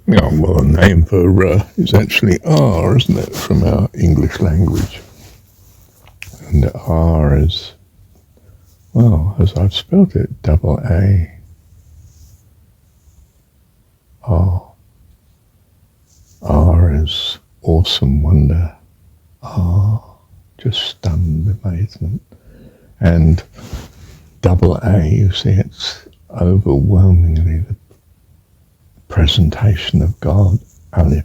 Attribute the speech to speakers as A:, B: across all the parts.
A: Yeah, well, the name for is actually R, isn't it, from our English language? And R is, well, as I've spelled it, double A, R. R is awesome wonder. R, just stunned amazement. And double A, you see, it's overwhelmingly the presentation of God, Aleph,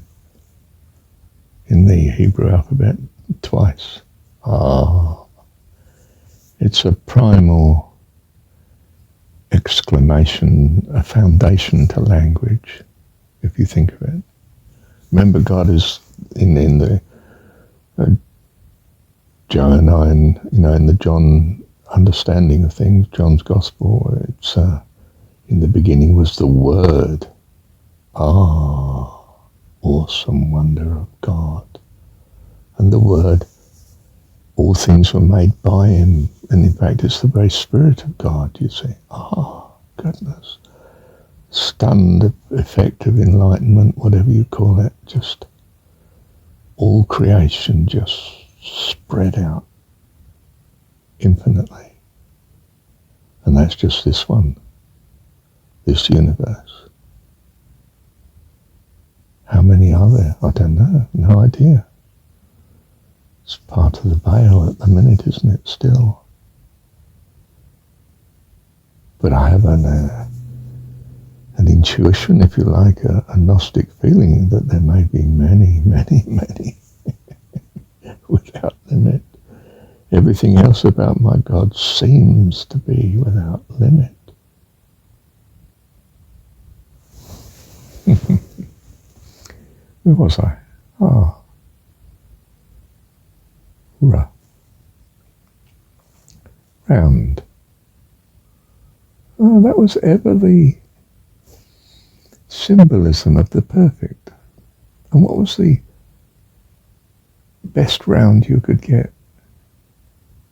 A: in the Hebrew alphabet twice. Ah, it's a primal exclamation, a foundation to language, if you think of it. Remember, God is in the Johannine, in the John understanding of things, John's Gospel. It's in the beginning was the Word. Ah, awesome wonder of God. And the Word, all things were made by him. And in fact, it's the very Spirit of God, you see. Ah, goodness. Stunned effect of enlightenment, whatever you call it. Just all creation just spread out infinitely. And that's just this one, this universe. How many are there? I don't know, no idea. It's part of the veil at the minute, isn't it, still? But I have an intuition, if you like, a Gnostic feeling that there may be many, many, many without limit. Everything else about my God seems to be without limit. Where was I? Ah, round. Oh, that was ever the symbolism of the perfect. And what was the best round you could get?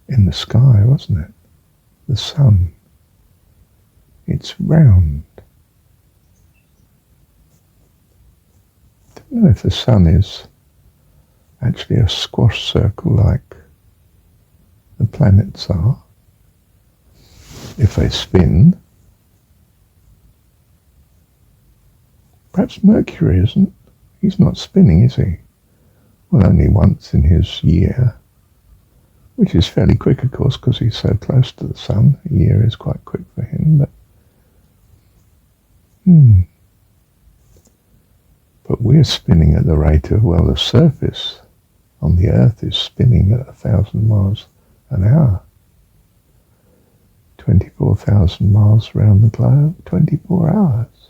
A: In the sky, wasn't it? The sun. It's round. I don't know if the sun is actually a squash circle like the planets are. If they spin. Perhaps Mercury isn't. He's not spinning, is he? Well, only once in his year. Which is fairly quick, of course, because he's so close to the sun. A year is quite quick for him, but we're spinning at the rate of, well, the surface on the Earth is spinning at 1,000 miles an hour. 24,000 miles around the globe, 24 hours.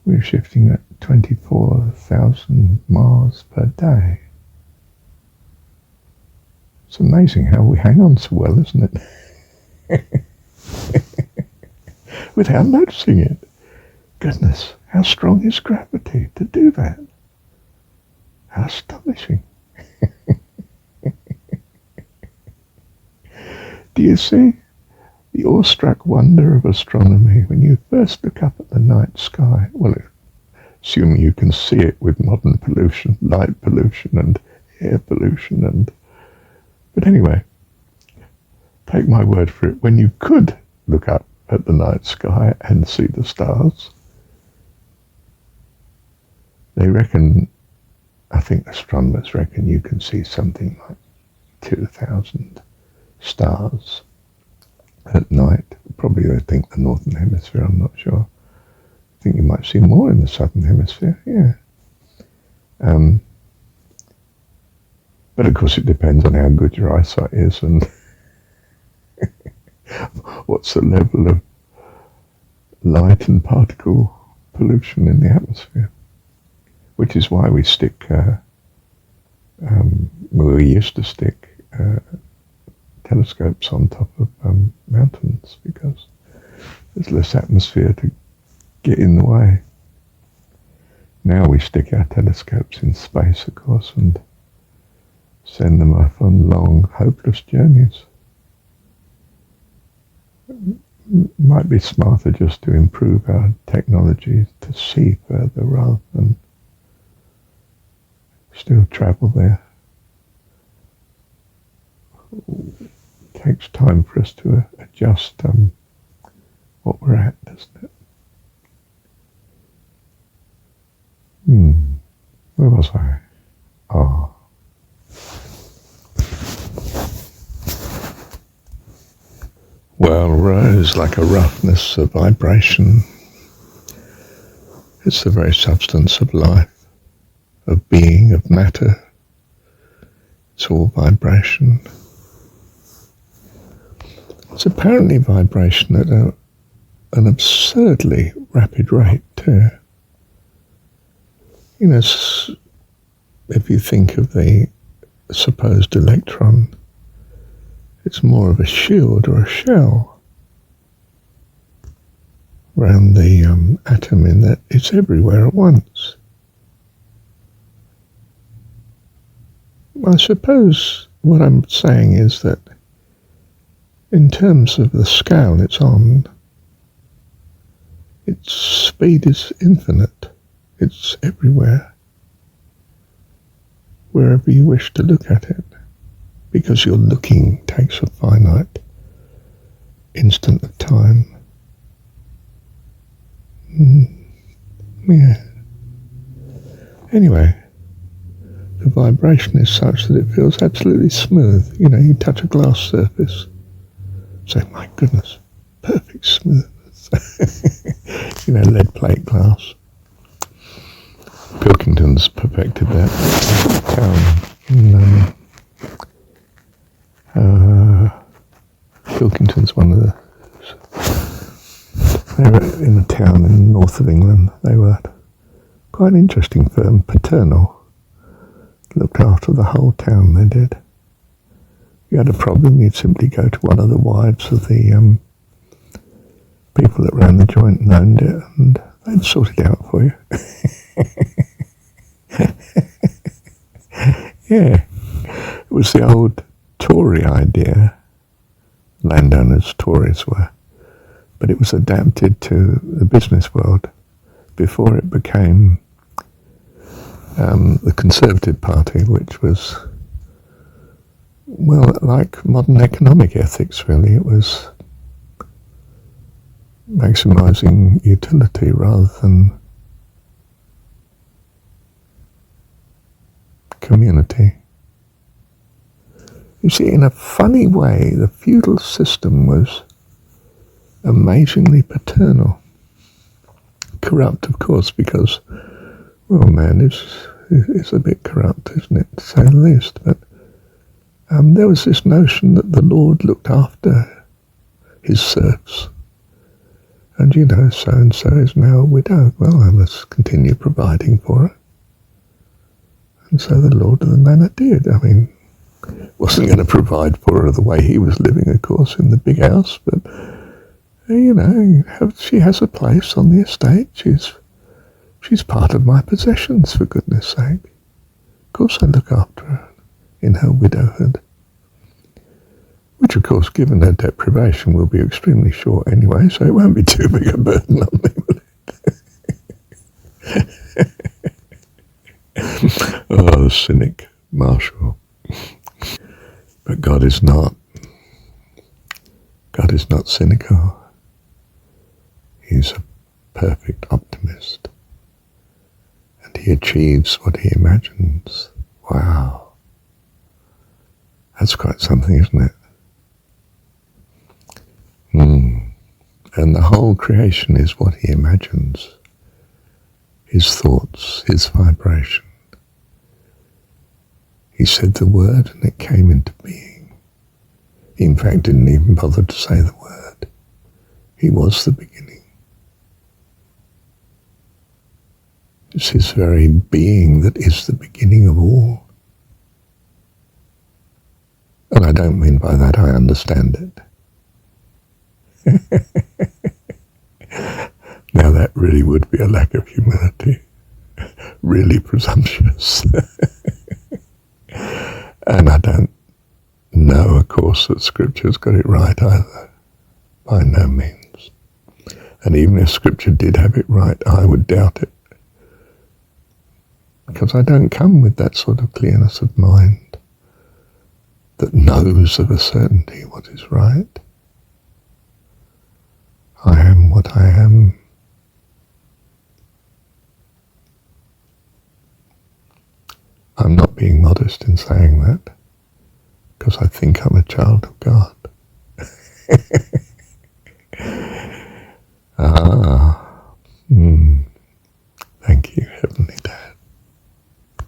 A: We're shifting at 24,000 miles per day. It's amazing how we hang on so well, isn't it? Without noticing it. Goodness, how strong is gravity to do that? How astonishing. Do you see the awestruck wonder of astronomy when you first look up at the night sky? Well, assuming you can see it with modern pollution, light pollution and air pollution but anyway, take my word for it, when you could look up at the night sky and see the stars, they reckon, I think astronomers reckon you can see something like 2,000 stars at night. Probably they think the northern hemisphere, I'm not sure. I think you might see more in the southern hemisphere, yeah. But of course it depends on how good your eyesight is and what's the level of light and particle pollution in the atmosphere. Which is why we stick, we used to stick telescopes on top of mountains because there's less atmosphere to get in the way. Now we stick our telescopes in space, of course, and send them off on long, hopeless journeys. might be smarter just to improve our technology to see further rather than still travel there. It takes time for us to adjust what we're at, doesn't it? Where was I? Oh. Well, rose like a roughness, a vibration. It's the very substance of life, of being, of matter. It's all vibration. It's apparently vibration at an absurdly rapid rate too. You know, if you think of the supposed electron, it's more of a shield or a shell around the atom, in that it's everywhere at once. I suppose what I'm saying is that in terms of the scale it's on, its speed is infinite. It's everywhere, wherever you wish to look at it, because your looking takes a finite instant of time. Yeah. Anyway, the vibration is such that it feels absolutely smooth. You know, you touch a glass surface, say, my goodness, perfect smoothness. You know, lead plate glass. Pilkington's perfected that town. Pilkington's one of the... They were in a town in the north of England. They were quite an interesting firm, paternal. Looked after the whole town, they did. You had a problem, you'd simply go to one of the wives of the people that ran the joint and owned it, and they'd sort it out for you. Yeah, it was the old Tory idea. Landowners, Tories were. But it was adapted to the business world before it became the Conservative Party, which was, well, like modern economic ethics, really. It was maximising utility rather than community. You see, in a funny way, the feudal system was amazingly paternal. Corrupt, of course, because, well, man is a bit corrupt, isn't it, to say the least. But there was this notion that the Lord looked after his serfs. And, you know, so-and-so is now a widow. Well, I must continue providing for her. And so the Lord of the Manor did. I mean, wasn't going to provide for her the way he was living, of course, in the big house, but, you know, she has a place on the estate. She's part of my possessions, for goodness sake. Of course I look after her in her widowhood. Which, of course, given her deprivation, will be extremely short anyway, so it won't be too big a burden on me, will it? Oh, the cynic, Marshall. But God is not. God is not cynical. He's a perfect optimist. And he achieves what he imagines. Wow. That's quite something, isn't it? And the whole creation is what he imagines. His thoughts, his vibration. He said the word and it came into being. He in fact didn't even bother to say the word. He was the beginning. It's his very being that is the beginning of all. And I don't mean by that I understand it. Now that really would be a lack of humility. Really presumptuous. And I don't know, of course, that Scripture's got it right either. By no means. And even if Scripture did have it right, I would doubt it. Because I don't come with that sort of clearness of mind that knows of a certainty what is right. I am what I am. I'm not being modest in saying that, because I think I'm a child of God.